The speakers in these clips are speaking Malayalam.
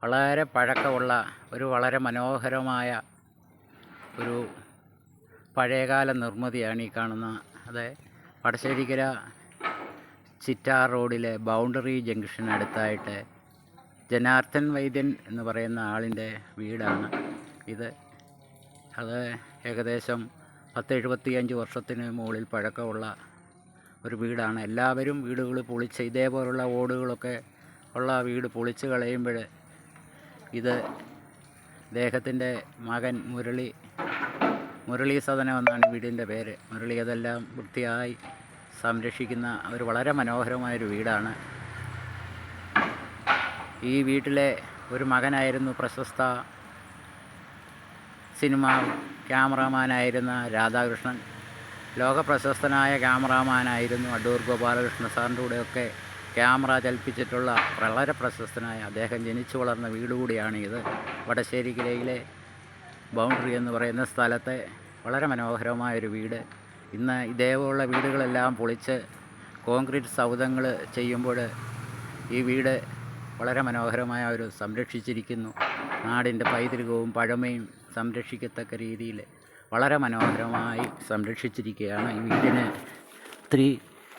വളരെ പഴക്കമുള്ള വളരെ മനോഹരമായ ഒരു പഴയകാല നിർമ്മിതിയാണ് ഈ കാണുന്ന. അത് വടശ്ശേരിക്കര ചിറ്റാർ റോഡിലെ ബൗണ്ടറി ജംഗ്ഷനടുത്തായിട്ട് ജനാർദ്ദൻ വൈദ്യൻ എന്ന് പറയുന്ന ആളിൻ്റെ വീടാണ് ഇത്. അത് ഏകദേശം 10-75 വർഷത്തിന് മുകളിൽ പഴക്കമുള്ള ഒരു വീടാണ്. എല്ലാവരും വീടുകൾ പൊളിച്ച് ഇതേപോലുള്ള ഓടുകളൊക്കെ ഉള്ള വീട് പൊളിച്ച് കളയുമ്പോൾ ഇത് അദ്ദേഹത്തിൻ്റെ മകൻ മുരളി സദനം എന്നാണ് വീടിൻ്റെ പേര്. മുരളി അതെല്ലാം വൃത്തിയായി സംരക്ഷിക്കുന്ന ഒരു വളരെ മനോഹരമായൊരു വീടാണ്. ഈ വീട്ടിലെ ഒരു മകനായിരുന്നു പ്രശസ്ത സിനിമ ക്യാമറാമാനായിരുന്ന രാധാകൃഷ്ണൻ. ലോകപ്രശസ്തനായ ക്യാമറാമാനായിരുന്നു. അടൂർ ഗോപാലകൃഷ്ണ സാറിൻ്റെ കൂടെയൊക്കെ ക്യാമറ ചലിപ്പിച്ചിട്ടുള്ള വളരെ പ്രശസ്തനായ അദ്ദേഹം ജനിച്ചു വളർന്ന വീട് കൂടിയാണ് ഇത്. വടശ്ശേരിക്കരയിലെ ബൗണ്ടറി എന്ന് പറയുന്ന സ്ഥലത്തെ വളരെ മനോഹരമായൊരു വീട്. ഇന്ന് ഇതേപോലുള്ള വീടുകളെല്ലാം പൊളിച്ച് കോൺക്രീറ്റ് സൗധങ്ങൾ ചെയ്യുമ്പോൾ ഈ വീട് വളരെ മനോഹരമായ സംരക്ഷിച്ചിരിക്കുന്നു. നാടിൻ്റെ പൈതൃകവും പഴമയും സംരക്ഷിക്കത്തക്ക രീതിയിൽ വളരെ മനോഹരമായി സംരക്ഷിച്ചിരിക്കുകയാണ്. ഈ വീടിന്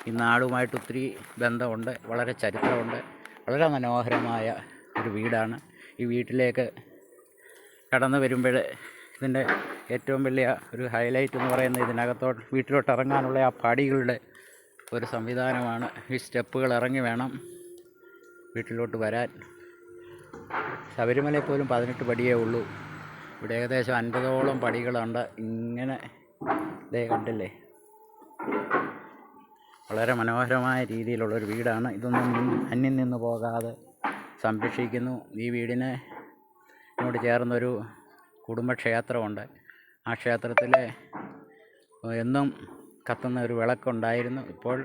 ഈ നാടുമായിട്ട് ഒത്തിരി ബന്ധമുണ്ട്, വളരെ ചരിത്രമുണ്ട്. വളരെ മനോഹരമായ ഒരു വീടാണ്. ഈ വീട്ടിലേക്ക് കടന്നു വരുമ്പോൾ ഇതിൻ്റെ ഏറ്റവും വലിയ ഒരു ഹൈലൈറ്റ് എന്ന് പറയുന്നത് വീട്ടിലോട്ട് ഇറങ്ങാനുള്ള ആ പടികളുടെ ഒരു സംവിധാനമാണ്. ഈ സ്റ്റെപ്പുകൾ ഇറങ്ങി വേണം വീട്ടിലോട്ട് വരാൻ. ശബരിമലയിൽ പോലും 18 പടിയേ ഉള്ളൂ. ഇവിടെ ഏകദേശം 50ഓളം പടികളുണ്ട്. ഇങ്ങനെ ഇതേ കണ്ടില്ലേ, വളരെ മനോഹരമായ രീതിയിലുള്ളൊരു വീടാണ്. ഇതൊന്നും അന്യം നിന്ന് പോകാതെ സംരക്ഷിക്കുന്നു. ഈ വീടിന് ഇതിനോട് ചേർന്നൊരു കുടുംബക്ഷേത്രമുണ്ട്. ആ ക്ഷേത്രത്തിൽ എന്നും കത്തുന്ന ഒരു വിളക്കുണ്ടായിരുന്നു. ഇപ്പോൾ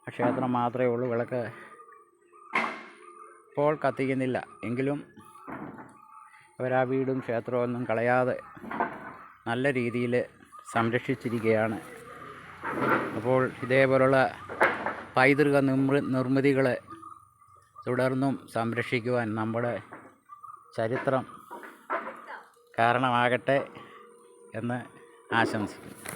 ആ ക്ഷേത്രം മാത്രമേ ഉള്ളൂ. വിളക്ക് ഇപ്പോൾ കത്തിക്കുന്നില്ല. എങ്കിലും അവരാ വീടും ക്ഷേത്രമൊന്നും കളയാതെ നല്ല രീതിയിൽ സംരക്ഷിച്ചിരിക്കുകയാണ്. അപ്പോൾ ഇതേപോലുള്ള പൈതൃക നിർമ്മിതികളെ തുടർന്നും സംരക്ഷിക്കുവാൻ നമ്മുടെ ചരിത്രം കാരണമാകട്ടെ എന്ന് ആശംസിക്കുന്നു.